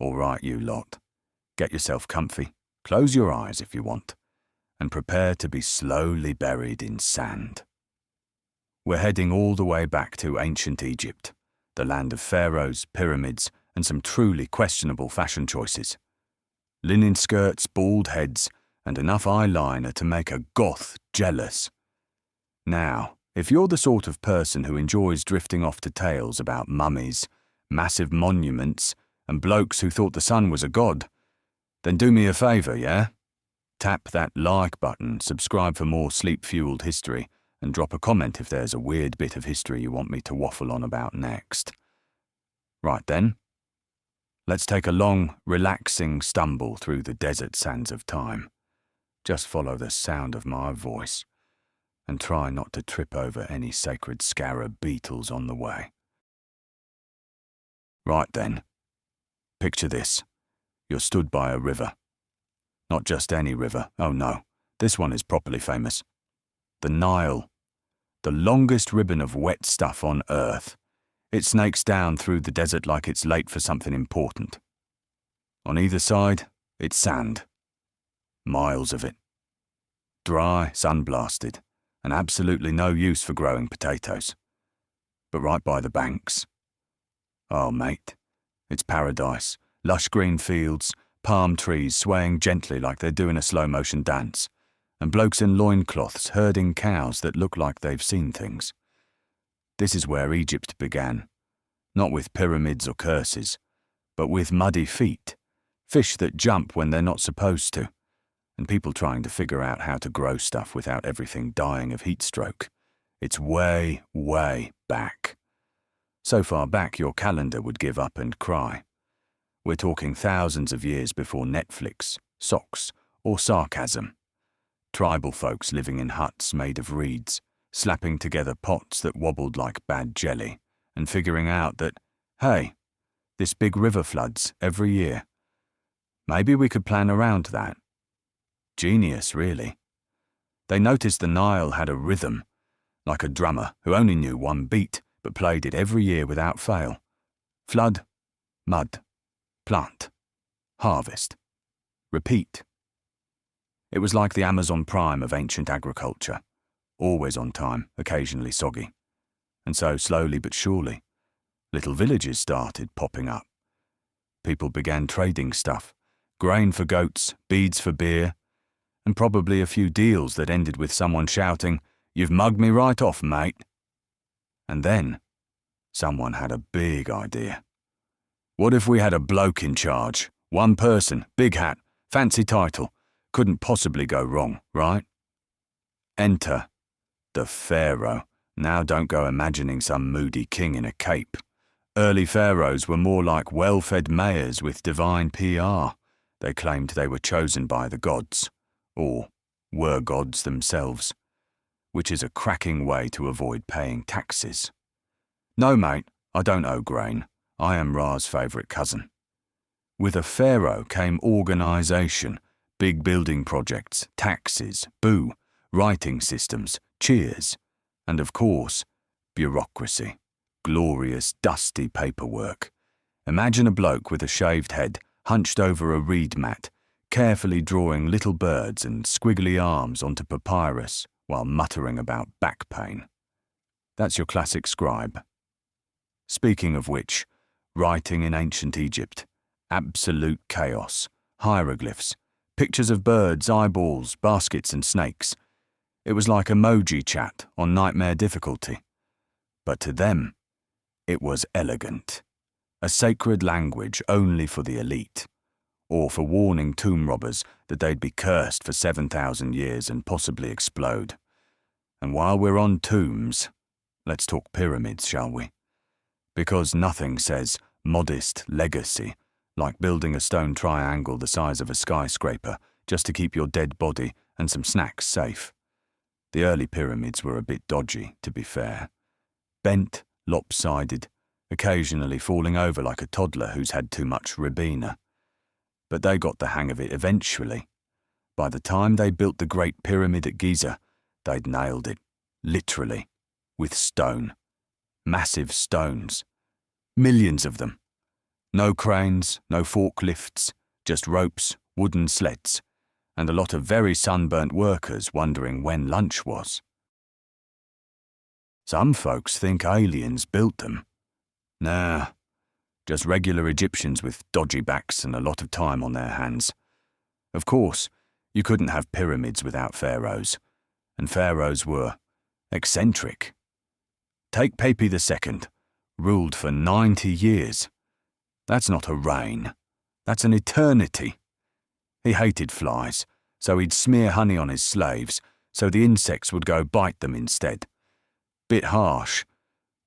All right, you lot. Get yourself comfy, close your eyes if you want, and prepare to be slowly buried in sand. We're heading all the way back to ancient Egypt, the land of pharaohs, pyramids, and some truly questionable fashion choices. Linen skirts, bald heads, and enough eyeliner to make a goth jealous. Now, if you're the sort of person who enjoys drifting off to tales about mummies, massive monuments, and blokes who thought the sun was a god, then do me a favour, yeah? Tap that like button, subscribe for more sleep-fueled history, and drop a comment if there's a weird bit of history you want me to waffle on about next. Right then, let's take a long, relaxing stumble through the desert sands of time. Just follow the sound of my voice, and try not to trip over any sacred scarab beetles on the way. Right then, picture this. You're stood by a river. Not just any river, oh no, this one is properly famous. The Nile, the longest ribbon of wet stuff on Earth. It snakes down through the desert like it's late for something important. On either side, it's sand. Miles of it. Dry, sun-blasted, and absolutely no use for growing potatoes. But right by the banks. Oh, mate, it's paradise. Lush green fields, palm trees swaying gently like they're doing a slow-motion dance, and blokes in loincloths herding cows that look like they've seen things. This is where Egypt began, not with pyramids or curses, but with muddy feet, fish that jump when they're not supposed to, and people trying to figure out how to grow stuff without everything dying of heat stroke. It's way, way back. So far back your calendar would give up and cry. We're talking thousands of years before Netflix, socks, or sarcasm. Tribal folks living in huts made of reeds, slapping together pots that wobbled like bad jelly, and figuring out that, hey, this big river floods every year. Maybe we could plan around that. Genius, really. They noticed the Nile had a rhythm, like a drummer who only knew one beat, but played it every year without fail. Flood, mud, plant, harvest, repeat. It was like the Amazon prime of ancient agriculture, always on time, occasionally soggy. And so, slowly but surely, little villages started popping up. People began trading stuff, grain for goats, beads for beer, and probably a few deals that ended with someone shouting, "You've mugged me right off, mate." And then, someone had a big idea. What if we had a bloke in charge? One person, big hat, fancy title. Couldn't possibly go wrong, right? Enter the pharaoh. Now don't go imagining some moody king in a cape. Early pharaohs were more like well-fed mayors with divine PR. They claimed they were chosen by the gods, or were gods themselves, which is a cracking way to avoid paying taxes. No, mate, I don't owe grain. I am Ra's favourite cousin. With a pharaoh came organisation, big building projects, taxes, boo, writing systems, cheers, and of course, bureaucracy, glorious, dusty paperwork. Imagine a bloke with a shaved head, hunched over a reed mat, carefully drawing little birds and squiggly arms onto papyrus while muttering about back pain. That's your classic scribe. Speaking of which, writing in ancient Egypt, absolute chaos, hieroglyphs, pictures of birds, eyeballs, baskets and snakes. It was like emoji chat on nightmare difficulty. But to them, it was elegant. A sacred language only for the elite, or for warning tomb robbers that they'd be cursed for 7,000 years and possibly explode. And while we're on tombs, let's talk pyramids, shall we? Because nothing says modest legacy like building a stone triangle the size of a skyscraper just to keep your dead body and some snacks safe. The early pyramids were a bit dodgy, to be fair. Bent, lopsided, occasionally falling over like a toddler who's had too much Ribena. But they got the hang of it eventually. By the time they built the Great Pyramid at Giza, they'd nailed it, literally, with stone. Massive stones. Millions of them. No cranes, no forklifts, just ropes, wooden sleds, and a lot of very sunburnt workers wondering when lunch was. Some folks think aliens built them. Nah, just regular Egyptians with dodgy backs and a lot of time on their hands. Of course, you couldn't have pyramids without pharaohs, and pharaohs were eccentric. Take Pepi II, ruled for 90 years. That's not a reign, that's an eternity. He hated flies, so he'd smear honey on his slaves so the insects would go bite them instead. Bit harsh,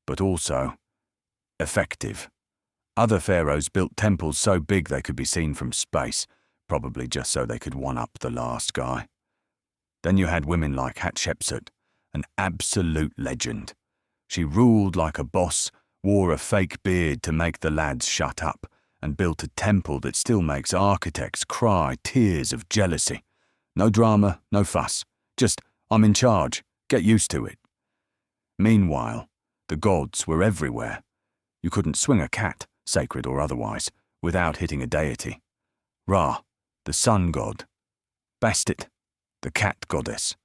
but also effective. Other pharaohs built temples so big they could be seen from space, probably just so they could one-up the last guy. Then you had women like Hatshepsut, an absolute legend. She ruled like a boss, wore a fake beard to make the lads shut up, and built a temple that still makes architects cry tears of jealousy. No drama, no fuss. Just, I'm in charge. Get used to it. Meanwhile, the gods were everywhere. You couldn't swing a cat, sacred or otherwise, without hitting a deity. Ra, the sun god. Bastet, the cat goddess.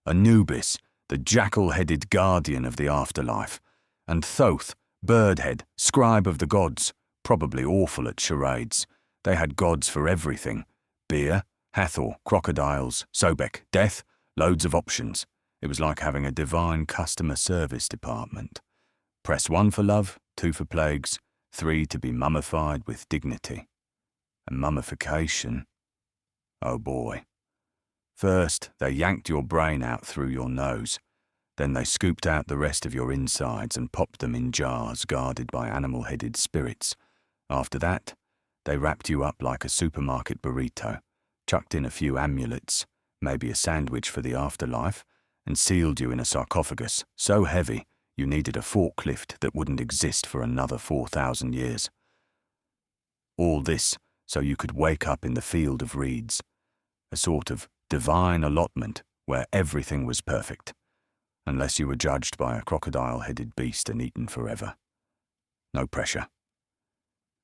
Anubis, the jackal-headed guardian of the afterlife. And Thoth, birdhead, scribe of the gods, probably awful at charades. They had gods for everything. Beer, Hathor, crocodiles, Sobek, death, loads of options. It was like having a divine customer service department. Press 1 for love, 2 for plagues, 3 to be mummified with dignity. And mummification, oh boy. First, they yanked your brain out through your nose. Then they scooped out the rest of your insides and popped them in jars guarded by animal-headed spirits. After that, they wrapped you up like a supermarket burrito, chucked in a few amulets, maybe a sandwich for the afterlife, and sealed you in a sarcophagus so heavy you needed a forklift that wouldn't exist for another 4,000 years. All this so you could wake up in the field of reeds, a sort of divine allotment where everything was perfect, unless you were judged by a crocodile-headed beast and eaten forever. No pressure.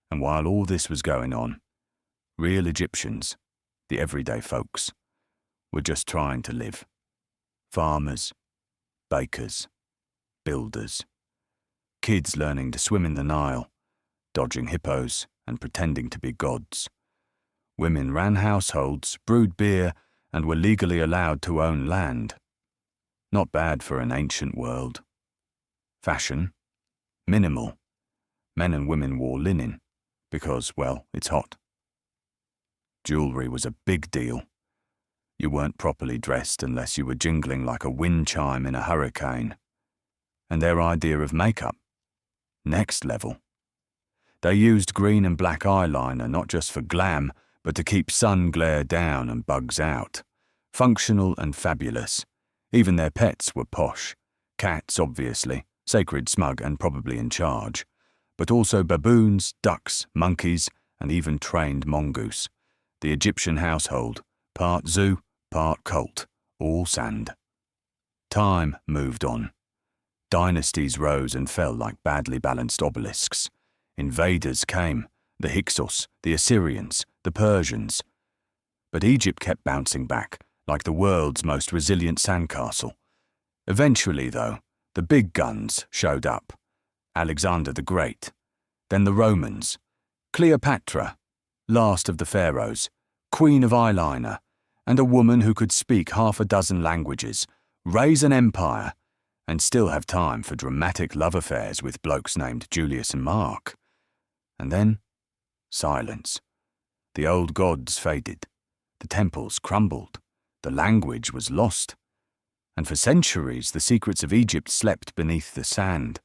And while all this was going on, real Egyptians, the everyday folks, were just trying to live. Farmers, bakers, builders, kids learning to swim in the Nile, dodging hippos and pretending to be gods. Women ran households, brewed beer, and were legally allowed to own land. Not bad for an ancient world. Fashion, minimal. Men and women wore linen, because, well, it's hot. Jewelry was a big deal. You weren't properly dressed unless you were jingling like a wind chime in a hurricane. And their idea of makeup, next level. They used green and black eyeliner not just for glam, but to keep sun glare down and bugs out. Functional and fabulous. Even their pets were posh. Cats, obviously, sacred, smug, and probably in charge. But also baboons, ducks, monkeys, and even trained mongoose. The Egyptian household, part zoo, part cult, all sand. Time moved on. Dynasties rose and fell like badly balanced obelisks. Invaders came, the Hyksos, the Assyrians, the Persians. But Egypt kept bouncing back, like the world's most resilient sandcastle. Eventually, though, the big guns showed up. Alexander the Great, then the Romans, Cleopatra, last of the pharaohs, queen of eyeliner, and a woman who could speak half a dozen languages, raise an empire, and still have time for dramatic love affairs with blokes named Julius and Mark. And then, silence. The old gods faded. The temples crumbled. The language was lost. And for centuries, the secrets of Egypt slept beneath the sand.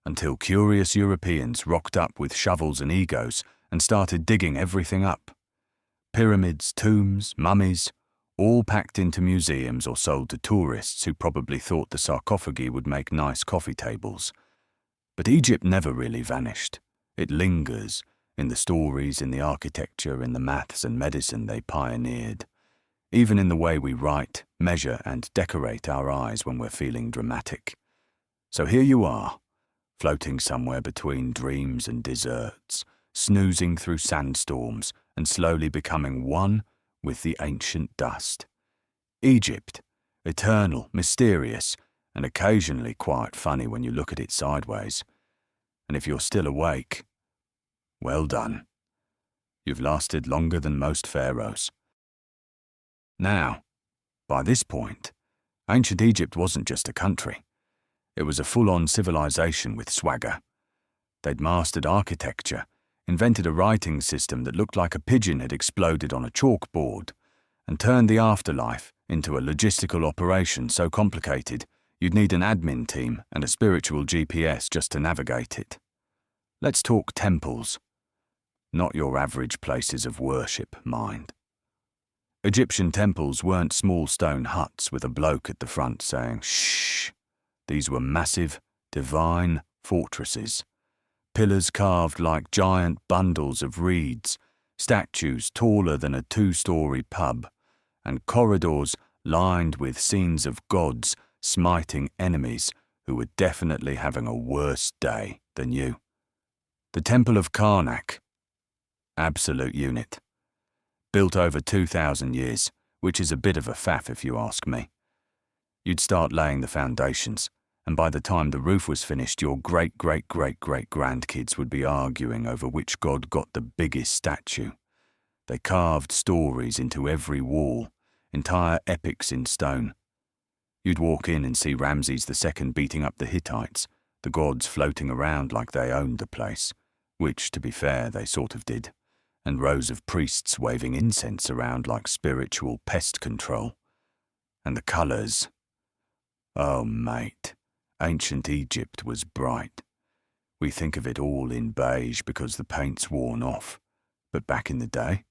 Until curious Europeans rocked up with shovels and egos and started digging everything up. Pyramids, tombs, mummies, all packed into museums or sold to tourists who probably thought the sarcophagi would make nice coffee tables. But Egypt never really vanished. It lingers in the stories, in the architecture, in the maths and medicine they pioneered, even in the way we write, measure, and decorate our eyes when we're feeling dramatic. So here you are, floating somewhere between dreams and desserts, snoozing through sandstorms and slowly becoming one with the ancient dust. Egypt, eternal, mysterious, and occasionally quite funny when you look at it sideways. And if you're still awake, well done. You've lasted longer than most pharaohs. Now, by this point, ancient Egypt wasn't just a country. It was a full-on civilization with swagger. They'd mastered architecture, invented a writing system that looked like a pigeon had exploded on a chalkboard, and turned the afterlife into a logistical operation so complicated you'd need an admin team and a spiritual GPS just to navigate it. Let's talk temples. Not your average places of worship, mind. Egyptian temples weren't small stone huts with a bloke at the front saying, "Shh." These were massive, divine fortresses. Pillars carved like giant bundles of reeds, statues taller than a 2-story pub, and corridors lined with scenes of gods smiting enemies who were definitely having a worse day than you. The Temple of Karnak. Absolute unit. Built over 2,000 years, which is a bit of a faff if you ask me. You'd start laying the foundations, and by the time the roof was finished, your great-great-great-great-grandkids would be arguing over which god got the biggest statue. They carved stories into every wall, entire epics in stone. You'd walk in and see Ramses II beating up the Hittites, the gods floating around like they owned the place, which, to be fair, they sort of did, and rows of priests waving incense around like spiritual pest control. And the colours. Oh, mate, ancient Egypt was bright. We think of it all in beige because the paint's worn off, but back in the day,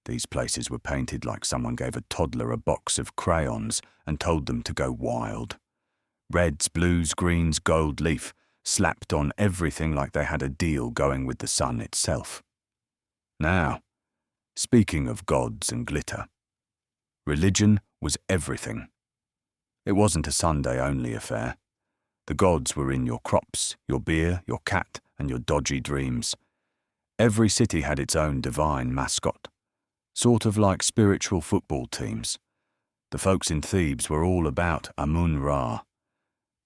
these places were painted like someone gave a toddler a box of crayons and told them to go wild. Reds, blues, greens, gold leaf, slapped on everything like they had a deal going with the sun itself. Now, speaking of gods and glitter, religion was everything. It wasn't a Sunday-only affair. The gods were in your crops, your beer, your cat, and your dodgy dreams. Every city had its own divine mascot, sort of like spiritual football teams. The folks in Thebes were all about Amun-Ra.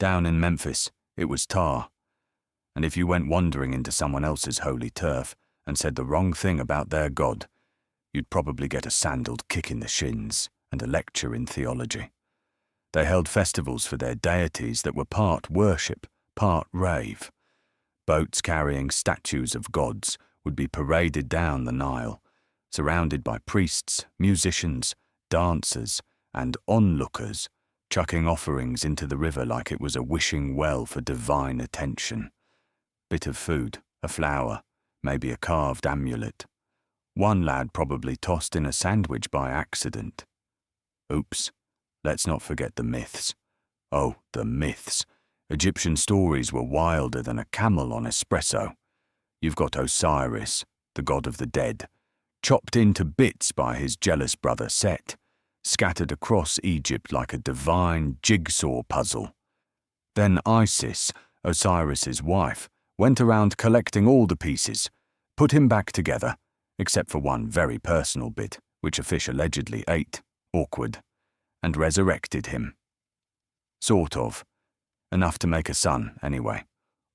Down in Memphis, it was Ptah. And if you went wandering into someone else's holy turf and said the wrong thing about their god, you'd probably get a sandaled kick in the shins and a lecture in theology. They held festivals for their deities that were part worship, part rave. Boats carrying statues of gods would be paraded down the Nile, surrounded by priests, musicians, dancers, and onlookers, chucking offerings into the river like it was a wishing well for divine attention. Bit of food, a flower, maybe a carved amulet. One lad probably tossed in a sandwich by accident. Oops, let's not forget the myths. Oh, the myths. Egyptian stories were wilder than a camel on espresso. You've got Osiris, the god of the dead, chopped into bits by his jealous brother Set, scattered across Egypt like a divine jigsaw puzzle. Then Isis, Osiris's wife, went around collecting all the pieces, put him back together, except for one very personal bit, which a fish allegedly ate, awkward, and resurrected him. Sort of. Enough to make a son, anyway.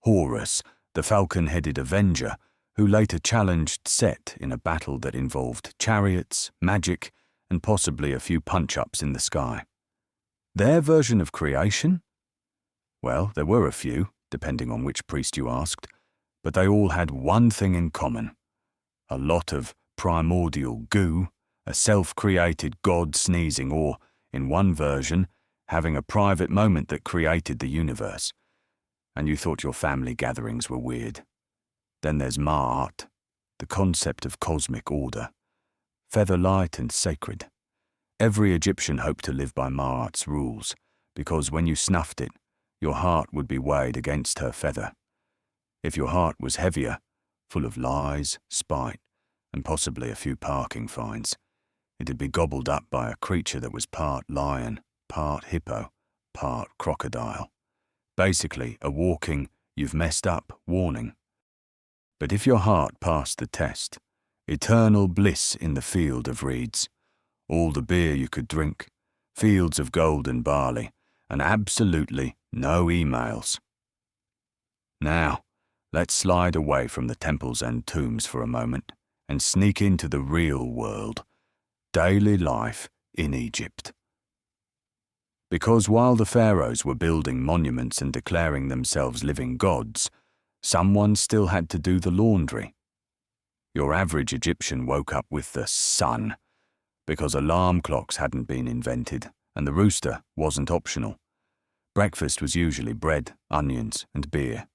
Horus, the falcon-headed avenger, who later challenged Set in a battle that involved chariots, magic, and possibly a few punch-ups in the sky. Their version of creation? Well, there were a few, depending on which priest you asked, but they all had one thing in common. A lot of primordial goo, a self-created god sneezing, or, in one version, having a private moment that created the universe. And you thought your family gatherings were weird. Then there's Ma'at, the concept of cosmic order. Feather-light and sacred. Every Egyptian hoped to live by Ma'at's rules, because when you snuffed it, your heart would be weighed against her feather. If your heart was heavier, full of lies, spite, and possibly a few parking fines, it'd be gobbled up by a creature that was part lion, part hippo, part crocodile. Basically, a walking, you've messed up warning. But if your heart passed the test, eternal bliss in the field of reeds, all the beer you could drink, fields of gold and barley, and absolutely no emails. Now, let's slide away from the temples and tombs for a moment and sneak into the real world, daily life in Egypt. Because while the pharaohs were building monuments and declaring themselves living gods, someone still had to do the laundry. Your average Egyptian woke up with the sun, because alarm clocks hadn't been invented and the rooster wasn't optional. Breakfast was usually bread, onions, and beer.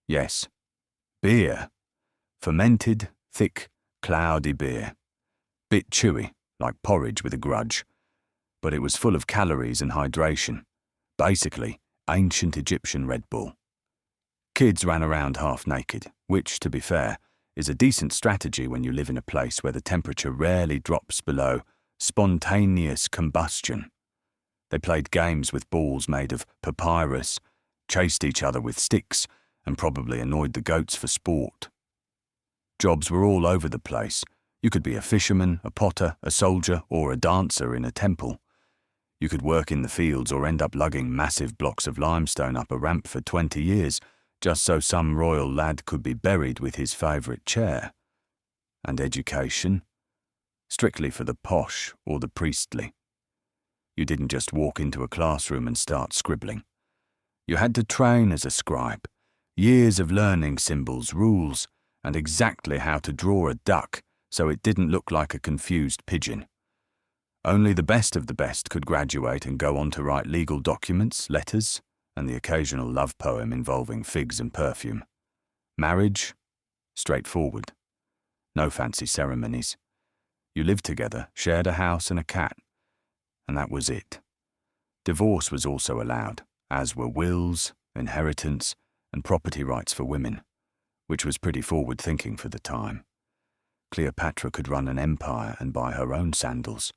Yes, beer. Fermented, thick, cloudy beer. Bit chewy, like porridge with a grudge. But it was full of calories and hydration. Basically, ancient Egyptian Red Bull. Kids ran around half naked, which, to be fair, is a decent strategy when you live in a place where the temperature rarely drops below spontaneous combustion. They played games with balls made of papyrus, chased each other with sticks, and probably annoyed the goats for sport. Jobs were all over the place. You could be a fisherman, a potter, a soldier, or a dancer in a temple. You could work in the fields or end up lugging massive blocks of limestone up a ramp for 20 years, just so some royal lad could be buried with his favourite chair. And education? Strictly for the posh or the priestly. You didn't just walk into a classroom and start scribbling. You had to train as a scribe, years of learning symbols, rules, and exactly how to draw a duck so it didn't look like a confused pigeon. Only the best of the best could graduate and go on to write legal documents, letters, and the occasional love poem involving figs and perfume. Marriage? Straightforward. No fancy ceremonies. You lived together, shared a house and a cat, and that was it. Divorce was also allowed, as were wills, inheritance, and property rights for women, which was pretty forward-thinking for the time. Cleopatra could run an empire and buy her own sandals.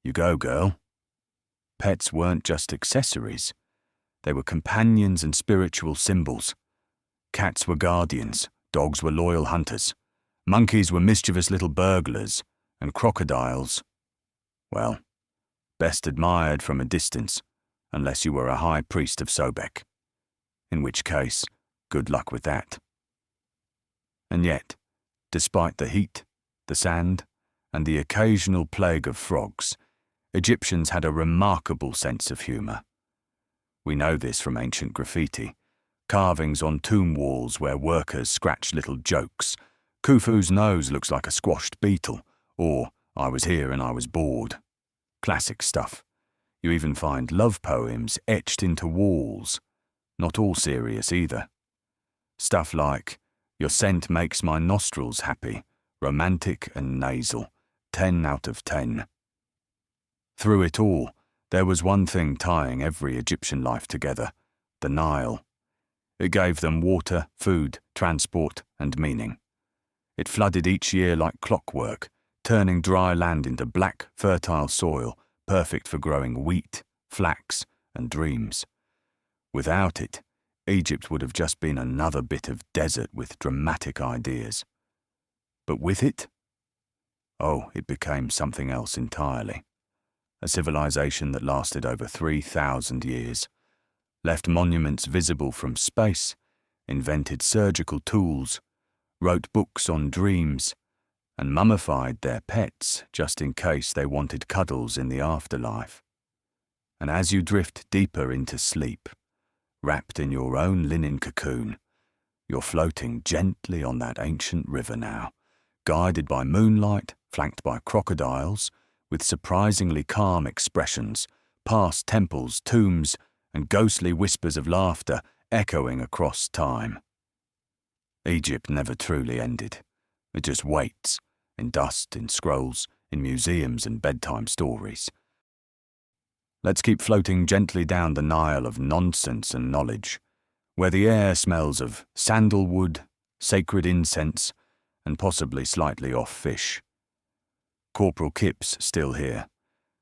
You go, girl. Pets weren't just accessories. They were companions and spiritual symbols. Cats were guardians, dogs were loyal hunters, monkeys were mischievous little burglars, and crocodiles, well, best admired from a distance, unless you were a high priest of Sobek. In which case, good luck with that. And yet, despite the heat, the sand, and the occasional plague of frogs, Egyptians had a remarkable sense of humour. We know this from ancient graffiti, carvings on tomb walls where workers scratch little jokes. Khufu's nose looks like a squashed beetle, or I was here and I was bored. Classic stuff. You even find love poems etched into walls. Not all serious either. Stuff like, your scent makes my nostrils happy, romantic and nasal, 10 out of 10. Through it all, there was one thing tying every Egyptian life together, the Nile. It gave them water, food, transport, and meaning. It flooded each year like clockwork, turning dry land into black, fertile soil, perfect for growing wheat, flax, and dreams. Without it, Egypt would have just been another bit of desert with dramatic ideas. But with it? Oh, it became something else entirely. A civilization that lasted over 3,000 years, left monuments visible from space, invented surgical tools, wrote books on dreams, and mummified their pets just in case they wanted cuddles in the afterlife. And as you drift deeper into sleep, wrapped in your own linen cocoon, you're floating gently on that ancient river now, guided by moonlight, flanked by crocodiles, with surprisingly calm expressions, past temples, tombs, and ghostly whispers of laughter echoing across time. Egypt never truly ended. It just waits, in dust, in scrolls, in museums and bedtime stories. Let's keep floating gently down the Nile of nonsense and knowledge, where the air smells of sandalwood, sacred incense, and possibly slightly off fish. Corporal Kip's still here,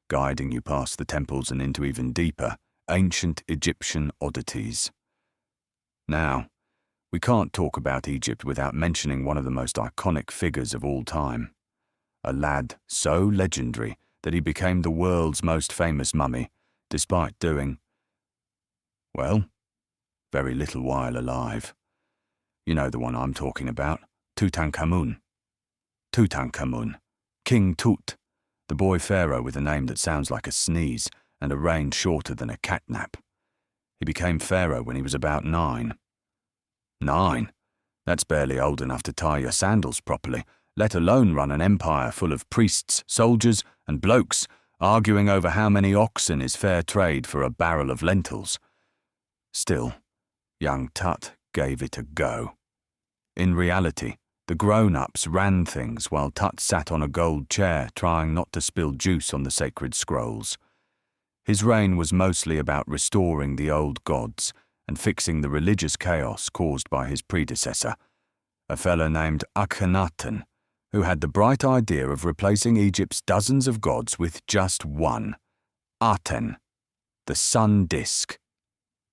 guiding you past the temples and into even deeper, ancient Egyptian oddities. Now, We can't talk about Egypt without mentioning one of the most iconic figures of all time. A lad so legendary that he became the world's most famous mummy, despite doing, well, very little while alive. You know the one I'm talking about, Tutankhamun. Tutankhamun, King Tut, the boy pharaoh with a name that sounds like a sneeze and a reign shorter than a catnap. He became pharaoh when he was about 9. 9? That's barely old enough to tie your sandals properly, let alone run an empire full of priests, soldiers, and blokes arguing over how many oxen is fair trade for a barrel of lentils. Still, young Tut gave it a go. In reality, the grown-ups ran things while Tut sat on a gold chair trying not to spill juice on the sacred scrolls. His reign was mostly about restoring the old gods and fixing the religious chaos caused by his predecessor, a fellow named Akhenaten, who had the bright idea of replacing Egypt's dozens of gods with just one, Aten, the sun disk.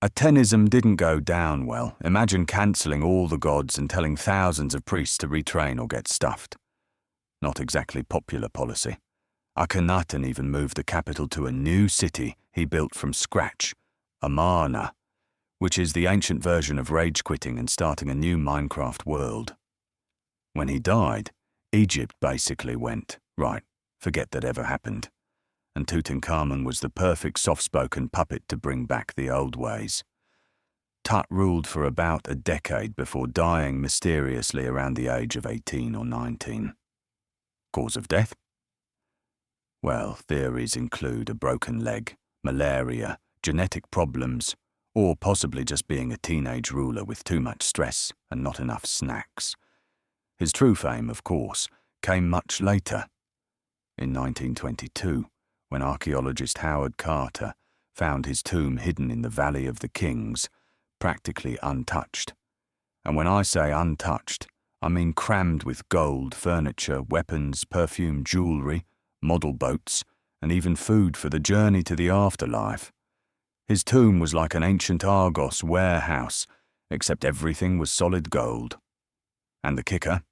Atenism didn't go down well. Imagine cancelling all the gods and telling thousands of priests to retrain or get stuffed. Not exactly popular policy. Akhenaten even moved the capital to a new city he built from scratch, Amarna, which is the ancient version of rage quitting and starting a new Minecraft world. When he died, Egypt basically went, right, forget that ever happened. And Tutankhamun was the perfect soft-spoken puppet to bring back the old ways. Tut ruled for about a decade before dying mysteriously around the age of 18 or 19. Cause of death? Well, theories include a broken leg, malaria, genetic problems, or possibly just being a teenage ruler with too much stress and not enough snacks. His true fame, of course, came much later. In 1922, when archaeologist Howard Carter found his tomb hidden in the Valley of the Kings, practically untouched. And when I say untouched, I mean crammed with gold, furniture, weapons, perfume, jewellery, model boats, and even food for the journey to the afterlife. His tomb was like an ancient Argos warehouse, except everything was solid gold. And the kicker?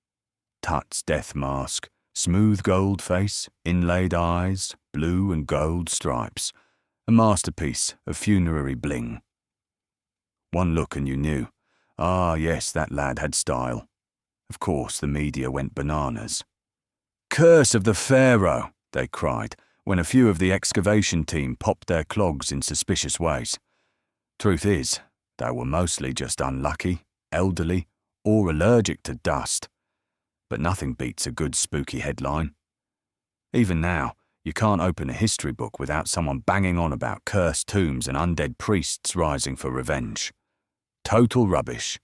Tut's death mask, smooth gold face, inlaid eyes, blue and gold stripes, a masterpiece of funerary bling. One look and you knew, ah yes, that lad had style. Of course, the media went bananas. "Curse of the pharaoh," they cried, when a few of the excavation team popped their clogs in suspicious ways. Truth is, they were mostly just unlucky, elderly, or allergic to dust. But nothing beats a good spooky headline. Even now, you can't open a history book without someone banging on about cursed tombs and undead priests rising for revenge. Total rubbish,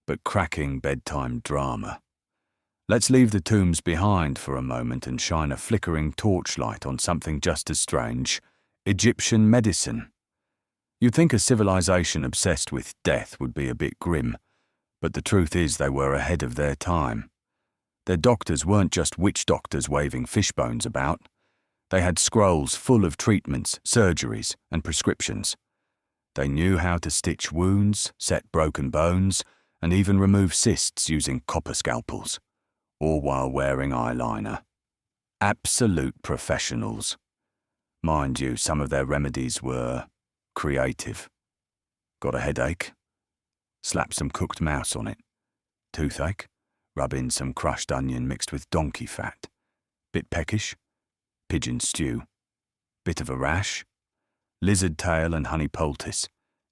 but cracking bedtime drama. Let's leave the tombs behind for a moment and shine a flickering torchlight on something just as strange: Egyptian medicine. You'd think a civilization obsessed with death would be a bit grim, but the truth is they were ahead of their time. Their doctors weren't just witch doctors waving fishbones about. They had scrolls full of treatments, surgeries, and prescriptions. They knew how to stitch wounds, set broken bones, and even remove cysts using copper scalpels, all while wearing eyeliner. Absolute professionals. Mind you, some of their remedies were creative. Got a headache? Slap some cooked mouse on it. Toothache? Rub in some crushed onion mixed with donkey fat. Bit peckish? Pigeon stew. Bit of a rash? Lizard tail and honey poultice.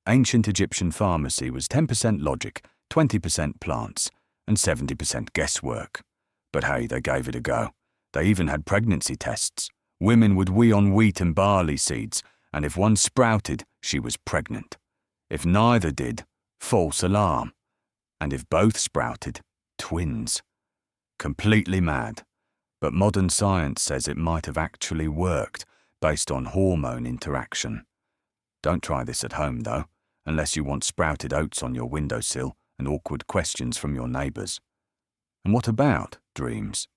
Ancient Egyptian pharmacy was 10% logic, 20% plants, and 70% guesswork. But hey, they gave it a go. They even had pregnancy tests. Women would wee on wheat and barley seeds, and if one sprouted, she was pregnant. If neither did, false alarm. And if both sprouted, twins. Completely mad. But modern science says it might have actually worked, based on hormone interaction. Don't try this at home, though, unless you want sprouted oats on your windowsill and awkward questions from your neighbours. And what about dreams?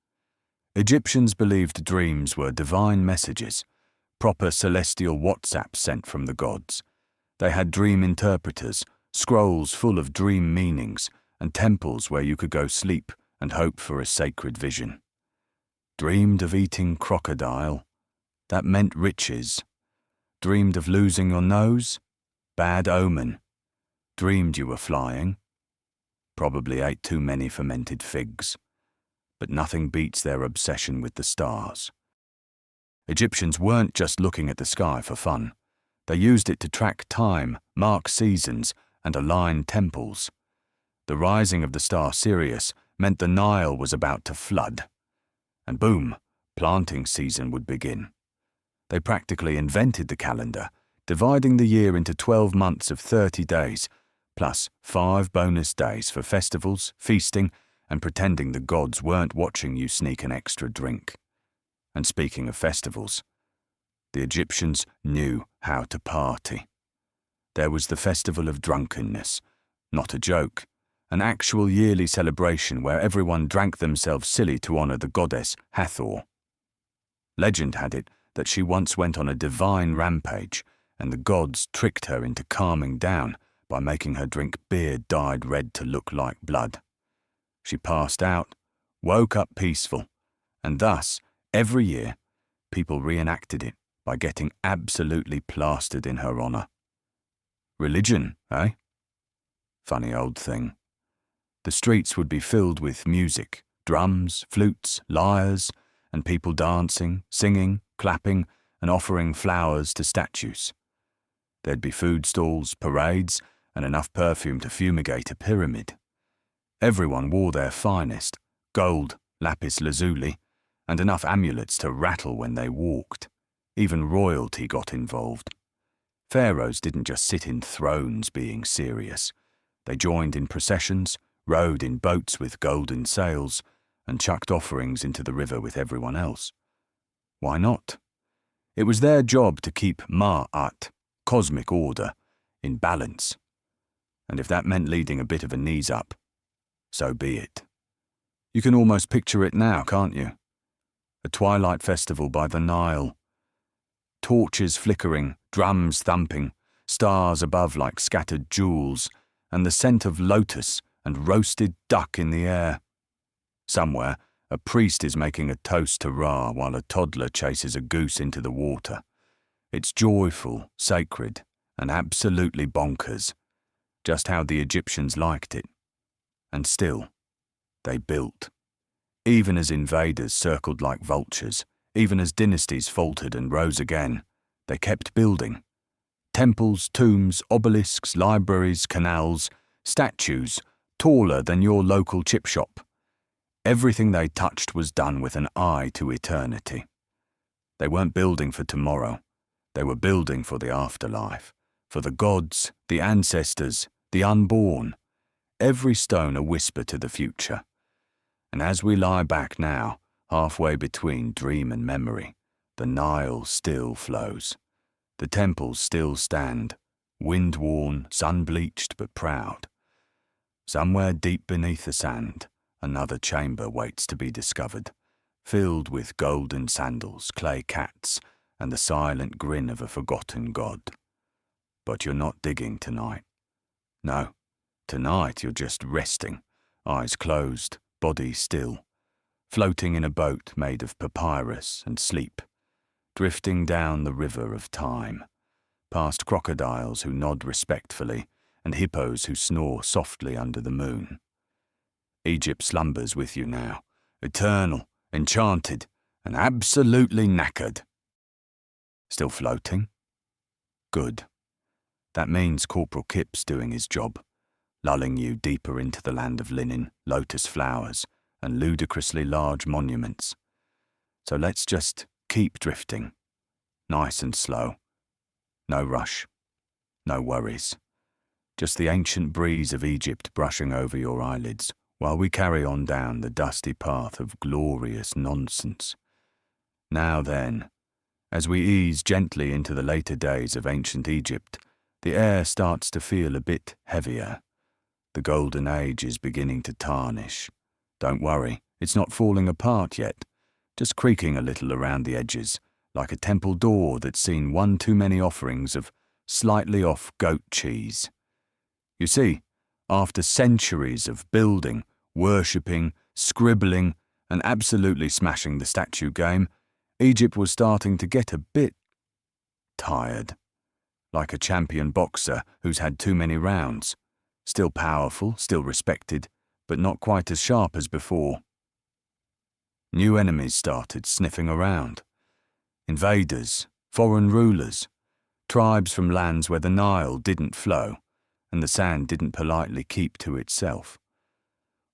Egyptians believed dreams were divine messages, proper celestial WhatsApp sent from the gods. They had dream interpreters, scrolls full of dream meanings, and temples where you could go sleep and hope for a sacred vision. Dreamed of eating crocodile? That meant riches. Dreamed of losing your nose? Bad omen. Dreamed you were flying? Probably ate too many fermented figs. But nothing beats their obsession with the stars. Egyptians weren't just looking at the sky for fun. They used it to track time, mark seasons, and align temples. The rising of the star Sirius meant the Nile was about to flood. And boom, planting season would begin. They practically invented the calendar, dividing the year into 12 months of 30 days, plus 5 bonus days for festivals, feasting, and pretending the gods weren't watching you sneak an extra drink. And speaking of festivals, the Egyptians knew how to party. There was the Festival of Drunkenness, not a joke, an actual yearly celebration where everyone drank themselves silly to honor the goddess Hathor. Legend had it that she once went on a divine rampage, and the gods tricked her into calming down by making her drink beer dyed red to look like blood. She passed out, woke up peaceful, and thus, every year, people reenacted it by getting absolutely plastered in her honor. Religion, eh? Funny old thing. The streets would be filled with music, drums, flutes, lyres, and people dancing, singing, clapping, and offering flowers to statues. There'd be food stalls, parades, and enough perfume to fumigate a pyramid. Everyone wore their finest, gold, lapis lazuli, and enough amulets to rattle when they walked. Even royalty got involved. Pharaohs didn't just sit in thrones being serious. They joined in processions, rowed in boats with golden sails, and chucked offerings into the river with everyone else. Why not? It was their job to keep Ma'at, cosmic order, in balance. And if that meant leading a bit of a knees up, so be it. You can almost picture it now, can't you? A twilight festival by the Nile. Torches flickering, drums thumping, stars above like scattered jewels, and the scent of lotus and roasted duck in the air. Somewhere, a priest is making a toast to Ra while a toddler chases a goose into the water. It's joyful, sacred, and absolutely bonkers, just how the Egyptians liked it. And still, they built. Even as invaders circled like vultures, even as dynasties faltered and rose again, they kept building. Temples, tombs, obelisks, libraries, canals, statues, taller than your local chip shop. Everything they touched was done with an eye to eternity. They weren't building for tomorrow. They were building for the afterlife, for the gods, the ancestors, the unborn. Every stone a whisper to the future. And as we lie back now, halfway between dream and memory, the Nile still flows. The temples still stand, wind-worn, sun-bleached but proud. Somewhere deep beneath the sand, another chamber waits to be discovered, filled with golden sandals, clay cats, and the silent grin of a forgotten god. But you're not digging tonight. No, tonight you're just resting, eyes closed, body still, floating in a boat made of papyrus and sleep, drifting down the river of time, past crocodiles who nod respectfully and hippos who snore softly under the moon. Egypt slumbers with you now, eternal, enchanted, and absolutely knackered. Still floating? Good. That means Corporal Kip's doing his job, lulling you deeper into the land of linen, lotus flowers, and ludicrously large monuments. So let's just keep drifting, nice and slow. No rush, no worries. Just the ancient breeze of Egypt brushing over your eyelids while we carry on down the dusty path of glorious nonsense. Now then, as we ease gently into the later days of ancient Egypt, the air starts to feel a bit heavier. The golden age is beginning to tarnish. Don't worry, it's not falling apart yet, just creaking a little around the edges, like a temple door that's seen one too many offerings of slightly off goat cheese. You see, After centuries of building, worshipping, scribbling, and absolutely smashing the statue game, Egypt was starting to get a bit tired. Like a champion boxer who's had too many rounds. Still powerful, still respected, but not quite as sharp as before. New enemies started sniffing around. Invaders, foreign rulers, tribes from lands where the Nile didn't flow and the sand didn't politely keep to itself.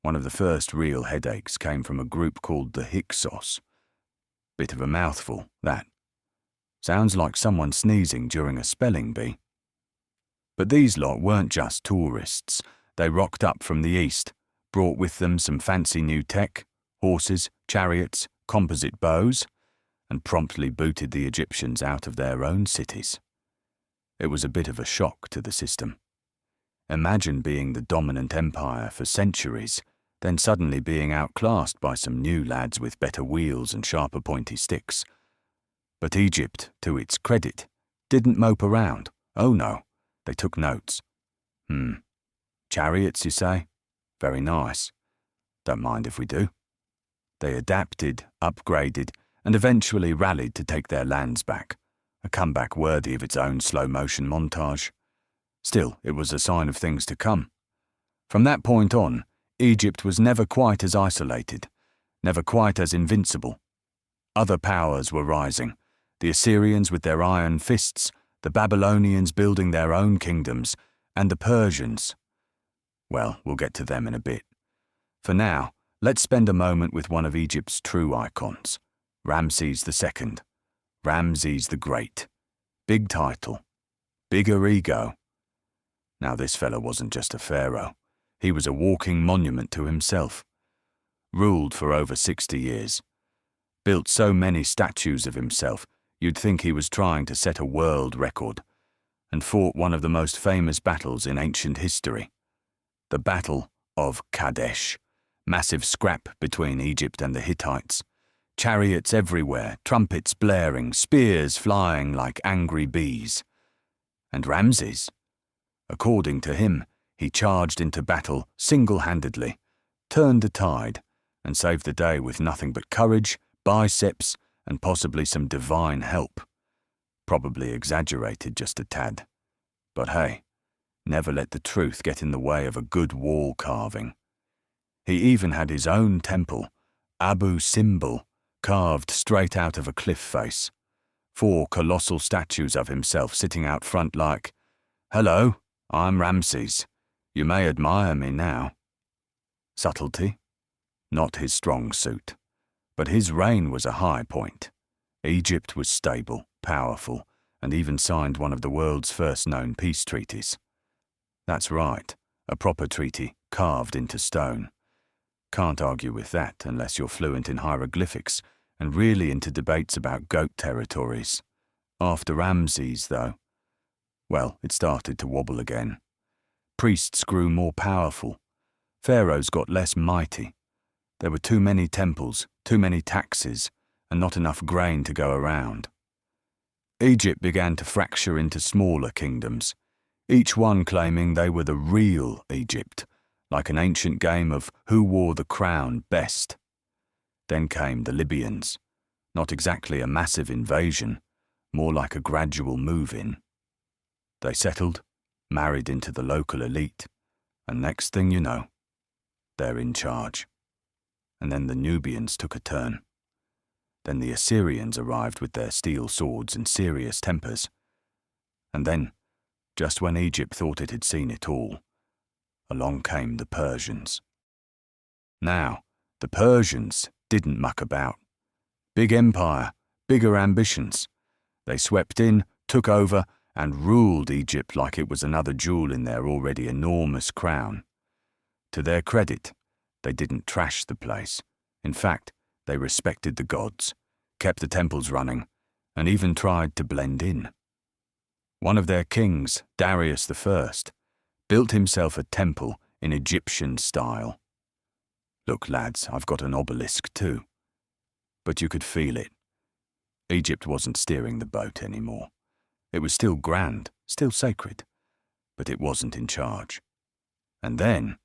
One of the first real headaches came from a group called the Hyksos. Bit of a mouthful, that. Sounds like someone sneezing during a spelling bee. But these lot weren't just tourists. They rocked up from the east, brought with them some fancy new tech, horses, chariots, composite bows, and promptly booted the Egyptians out of their own cities. It was a bit of a shock to the system. Imagine being the dominant empire for centuries, then suddenly being outclassed by some new lads with better wheels and sharper pointy sticks. But Egypt, to its credit, didn't mope around. Oh no, they took notes. Chariots, you say? Very nice. Don't mind if we do. They adapted, upgraded, and eventually rallied to take their lands back, a comeback worthy of its own slow-motion montage. Still, it was a sign of things to come. From that point on, Egypt was never quite as isolated, never quite as invincible. Other powers were rising, the Assyrians with their iron fists, the Babylonians building their own kingdoms, and the Persians. Well, we'll get to them in a bit. For now, let's spend a moment with one of Egypt's true icons, Ramses II, Ramses the Great. Big title, bigger ego. Now this fella wasn't just a pharaoh. He was a walking monument to himself. Ruled for over 60 years. Built so many statues of himself, you'd think he was trying to set a world record, and fought one of the most famous battles in ancient history. The Battle of Kadesh. Massive scrap between Egypt and the Hittites. Chariots everywhere, trumpets blaring, spears flying like angry bees. And Ramses? According to him, he charged into battle single-handedly, turned the tide, and saved the day with nothing but courage, biceps, and possibly some divine help. Probably exaggerated just a tad. But hey, never let the truth get in the way of a good wall carving. He even had his own temple, Abu Simbel, carved straight out of a cliff face. 4 colossal statues of himself sitting out front like, "Hello, I'm Ramses. You may admire me now." Subtlety? Not his strong suit. But his reign was a high point. Egypt was stable, powerful, and even signed one of the world's first known peace treaties. That's right, a proper treaty, carved into stone. Can't argue with that unless you're fluent in hieroglyphics and really into debates about goat territories. After Ramses, though, well, it started to wobble again. Priests grew more powerful. Pharaohs got less mighty. There were too many temples, too many taxes, and not enough grain to go around. Egypt began to fracture into smaller kingdoms, each one claiming they were the real Egypt, like an ancient game of who wore the crown best. Then came the Libyans. Not exactly a massive invasion, more like a gradual move-in. They settled, married into the local elite, and next thing you know, they're in charge. And then the Nubians took a turn. Then the Assyrians arrived with their steel swords and serious tempers. And then, just when Egypt thought it had seen it all, along came the Persians. Now, the Persians didn't muck about. Big empire, bigger ambitions. They swept in, took over, and ruled Egypt like it was another jewel in their already enormous crown. To their credit, they didn't trash the place. In fact, they respected the gods, kept the temples running, and even tried to blend in. One of their kings, Darius I, built himself a temple in Egyptian style. Look, lads, I've got an obelisk too. But you could feel it. Egypt wasn't steering the boat anymore. It was still grand, still sacred, but it wasn't in charge. And then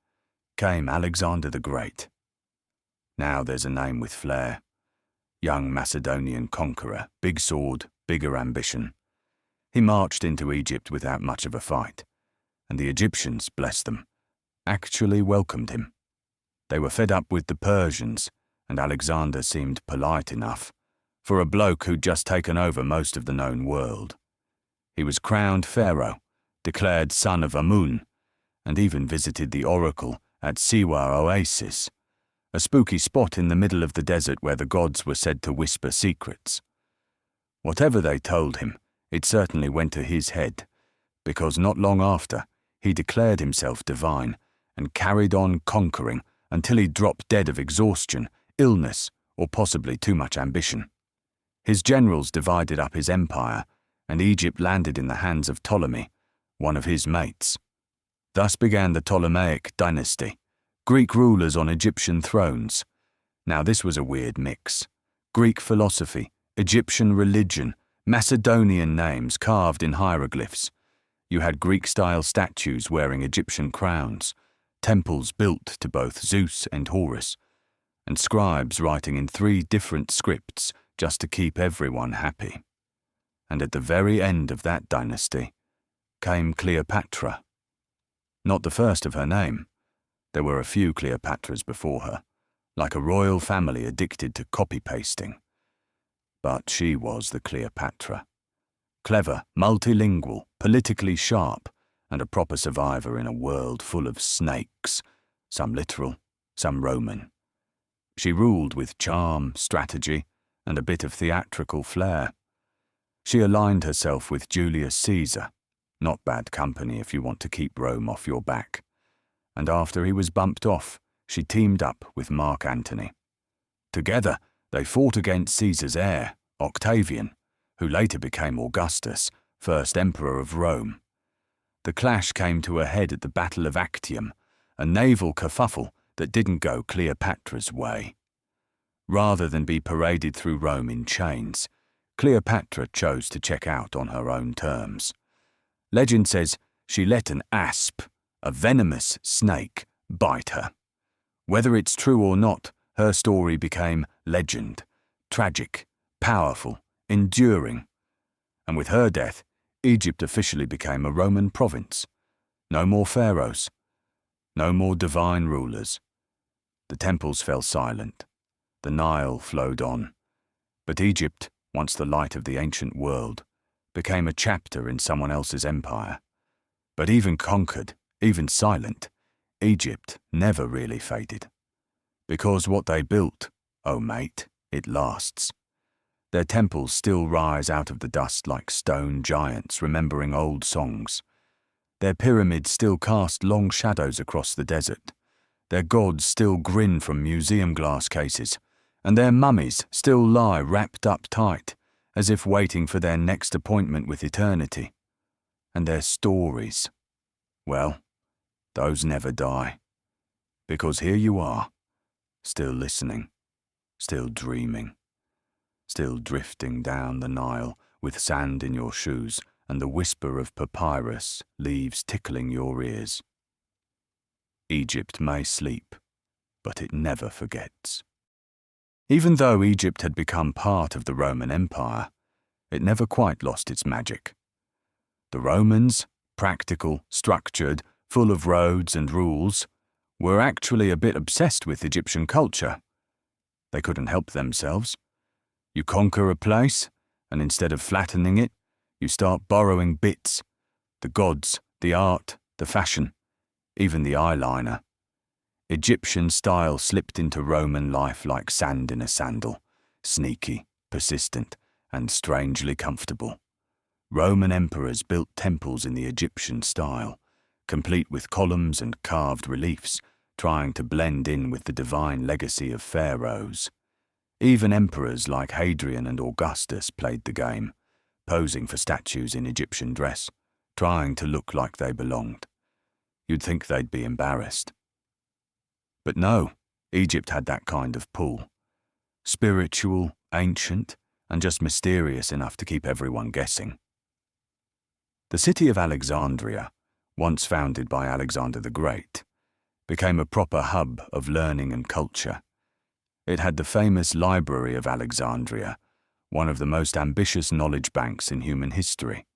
came Alexander the Great. Now there's a name with flair. Young Macedonian conqueror, big sword, bigger ambition. He marched into Egypt without much of a fight, and the Egyptians, bless them, actually welcomed him. They were fed up with the Persians, and Alexander seemed polite enough for a bloke who'd just taken over most of the known world. He was crowned pharaoh, declared son of Amun, and even visited the oracle at Siwa Oasis, a spooky spot in the middle of the desert where the gods were said to whisper secrets. Whatever they told him, it certainly went to his head, because not long after, he declared himself divine and carried on conquering until he dropped dead of exhaustion, illness, or possibly too much ambition. His generals divided up his empire, and Egypt landed in the hands of Ptolemy, one of his mates. Thus began the Ptolemaic dynasty, Greek rulers on Egyptian thrones. Now this was a weird mix. Greek philosophy, Egyptian religion, Macedonian names carved in hieroglyphs. You had Greek-style statues wearing Egyptian crowns, temples built to both Zeus and Horus, and scribes writing in 3 different scripts just to keep everyone happy. And at the very end of that dynasty came Cleopatra. Not the first of her name. There were a few Cleopatras before her, like a royal family addicted to copy-pasting. But she was the Cleopatra. Clever, multilingual, politically sharp, and a proper survivor in a world full of snakes, some literal, some Roman. She ruled with charm, strategy, and a bit of theatrical flair. She aligned herself with Julius Caesar, not bad company if you want to keep Rome off your back. And after he was bumped off, she teamed up with Mark Antony. Together, they fought against Caesar's heir, Octavian, who later became Augustus, first emperor of Rome. The clash came to a head at the Battle of Actium, a naval kerfuffle that didn't go Cleopatra's way. Rather than be paraded through Rome in chains, Cleopatra chose to check out on her own terms. Legend says she let an asp, a venomous snake, bite her. Whether it's true or not, her story became legend, tragic, powerful, enduring. And with her death, Egypt officially became a Roman province. No more pharaohs. No more divine rulers. The temples fell silent. The Nile flowed on. But Egypt, once the light of the ancient world, became a chapter in someone else's empire. But even conquered, even silent, Egypt never really faded. Because what they built, oh mate, it lasts. Their temples still rise out of the dust like stone giants remembering old songs. Their pyramids still cast long shadows across the desert. Their gods still grin from museum glass cases, and their mummies still lie wrapped up tight, as if waiting for their next appointment with eternity. And their stories, well, those never die. Because here you are, still listening, still dreaming, still drifting down the Nile with sand in your shoes and the whisper of papyrus leaves tickling your ears. Egypt may sleep, but it never forgets. Even though Egypt had become part of the Roman Empire, it never quite lost its magic. The Romans, practical, structured, full of roads and rules, were actually a bit obsessed with Egyptian culture. They couldn't help themselves. You conquer a place, and instead of flattening it, you start borrowing bits. The gods, the art, the fashion, even the eyeliner. Egyptian style slipped into Roman life like sand in a sandal, sneaky, persistent, and strangely comfortable. Roman emperors built temples in the Egyptian style, complete with columns and carved reliefs, trying to blend in with the divine legacy of pharaohs. Even emperors like Hadrian and Augustus played the game, posing for statues in Egyptian dress, trying to look like they belonged. You'd think they'd be embarrassed. But no, Egypt had that kind of pull. Spiritual, ancient, and just mysterious enough to keep everyone guessing. The city of Alexandria, once founded by Alexander the Great, became a proper hub of learning and culture. It had the famous Library of Alexandria, one of the most ambitious knowledge banks in human history.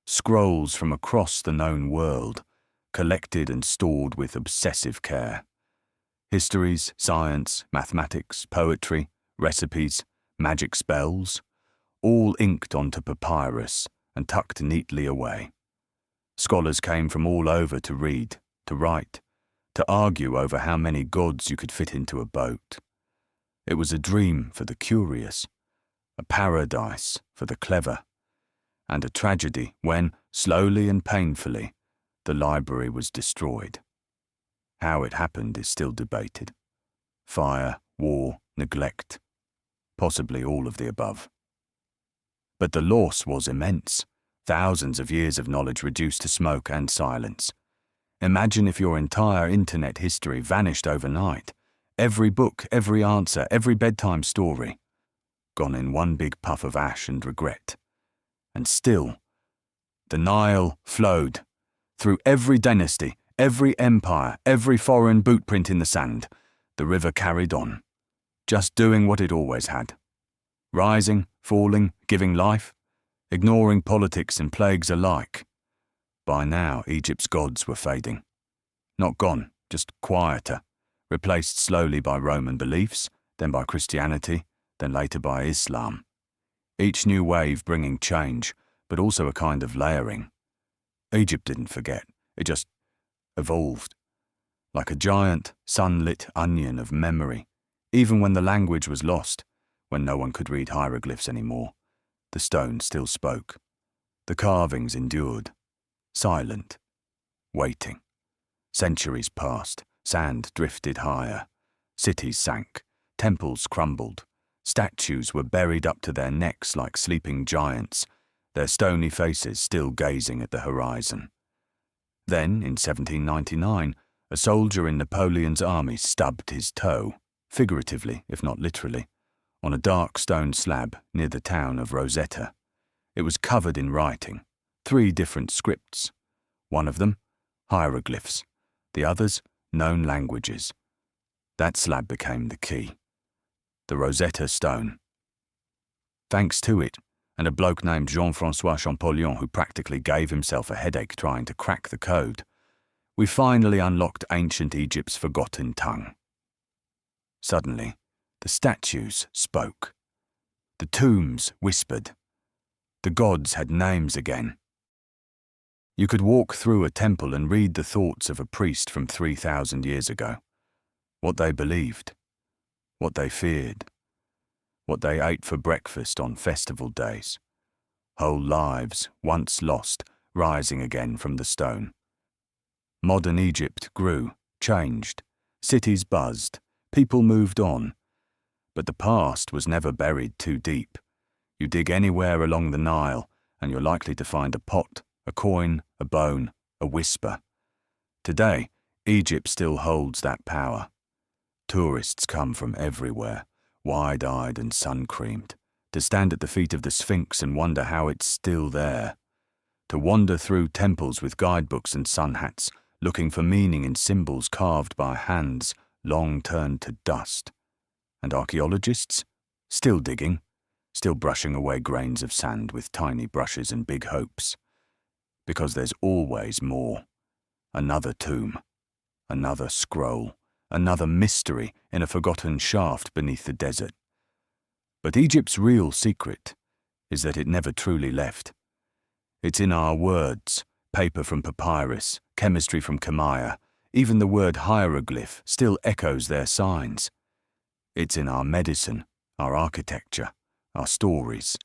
Scrolls from across the known world, collected and stored with obsessive care. Histories, science, mathematics, poetry, recipes, magic spells, all inked onto papyrus and tucked neatly away. Scholars came from all over to read, to write, to argue over how many gods you could fit into a boat. It was a dream for the curious, a paradise for the clever, and a tragedy when, slowly and painfully, the library was destroyed. How it happened is still debated. Fire, war, neglect, possibly all of the above. But the loss was immense. Thousands of years of knowledge reduced to smoke and silence. Imagine if your entire internet history vanished overnight. Every book, every answer, every bedtime story, gone in one big puff of ash and regret. And still, the Nile flowed through every dynasty, every empire, every foreign bootprint in the sand. The river carried on, just doing what it always had. Rising, falling, giving life, ignoring politics and plagues alike. By now, Egypt's gods were fading. Not gone, just quieter, replaced slowly by Roman beliefs, then by Christianity, then later by Islam. Each new wave bringing change, but also a kind of layering. Egypt didn't forget, it just evolved. Like a giant, sunlit onion of memory, even when the language was lost, when no one could read hieroglyphs anymore. The stone still spoke. The carvings endured, silent, waiting. Centuries passed, sand drifted higher, cities sank, temples crumbled, statues were buried up to their necks like sleeping giants, their stony faces still gazing at the horizon. Then, in 1799, a soldier in Napoleon's army stubbed his toe, figuratively if not literally, on a dark stone slab near the town of Rosetta. It was covered in writing, 3 different scripts. One of them, hieroglyphs, the others, known languages. That slab became the key. The Rosetta Stone. Thanks to it, and a bloke named Jean-François Champollion who practically gave himself a headache trying to crack the code, we finally unlocked ancient Egypt's forgotten tongue. Suddenly, the statues spoke. The tombs whispered. The gods had names again. You could walk through a temple and read the thoughts of a priest from 3,000 years ago. What they believed, what they feared, what they ate for breakfast on festival days. Whole lives, once lost, rising again from the stone. Modern Egypt grew, changed, cities buzzed, people moved on. But the past was never buried too deep. You dig anywhere along the Nile, and you're likely to find a pot, a coin, a bone, a whisper. Today, Egypt still holds that power. Tourists come from everywhere, wide-eyed and sun-creamed, to stand at the feet of the Sphinx and wonder how it's still there. To wander through temples with guidebooks and sun hats, looking for meaning in symbols carved by hands long turned to dust. And archaeologists? Still digging, still brushing away grains of sand with tiny brushes and big hopes. Because there's always more. Another tomb, another scroll, another mystery in a forgotten shaft beneath the desert. But Egypt's real secret is that it never truly left. It's in our words, paper from papyrus, chemistry from Khamaya, even the word hieroglyph still echoes their signs. It's in our medicine, our architecture, our stories.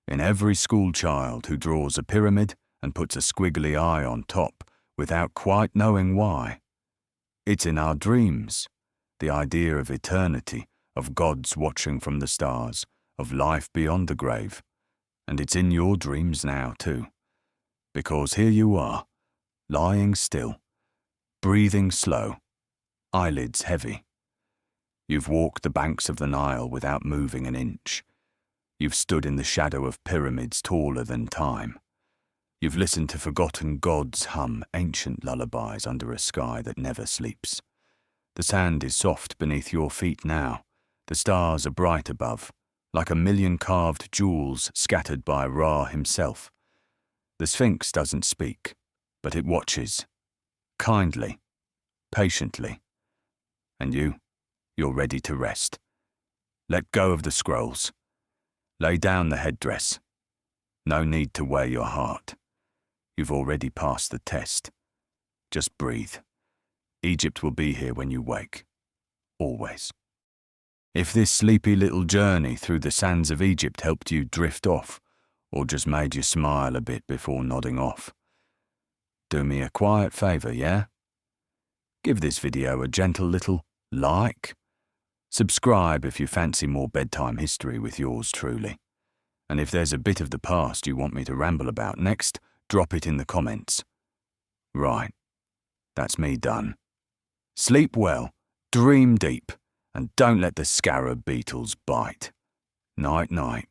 In every school child who draws a pyramid and puts a squiggly eye on top without quite knowing why. It's in our dreams, the idea of eternity, of gods watching from the stars, of life beyond the grave. And it's in your dreams now too. Because here you are, lying still, breathing slow, eyelids heavy. You've walked the banks of the Nile without moving an inch. You've stood in the shadow of pyramids taller than time. You've listened to forgotten gods hum ancient lullabies under a sky that never sleeps. The sand is soft beneath your feet now. The stars are bright above, like a million carved jewels scattered by Ra himself. The Sphinx doesn't speak, but it watches, kindly, patiently. And you're ready to rest. Let go of the scrolls. Lay down the headdress. No need to wear your heart. You've already passed the test. Just breathe. Egypt will be here when you wake. Always. If this sleepy little journey through the sands of Egypt helped you drift off, or just made you smile a bit before nodding off, do me a quiet favour, yeah? Give this video a gentle little like. Subscribe if you fancy more bedtime history with yours truly. And if there's a bit of the past you want me to ramble about next, drop it in the comments. Right, that's me done. Sleep well, dream deep, and don't let the scarab beetles bite. Night night.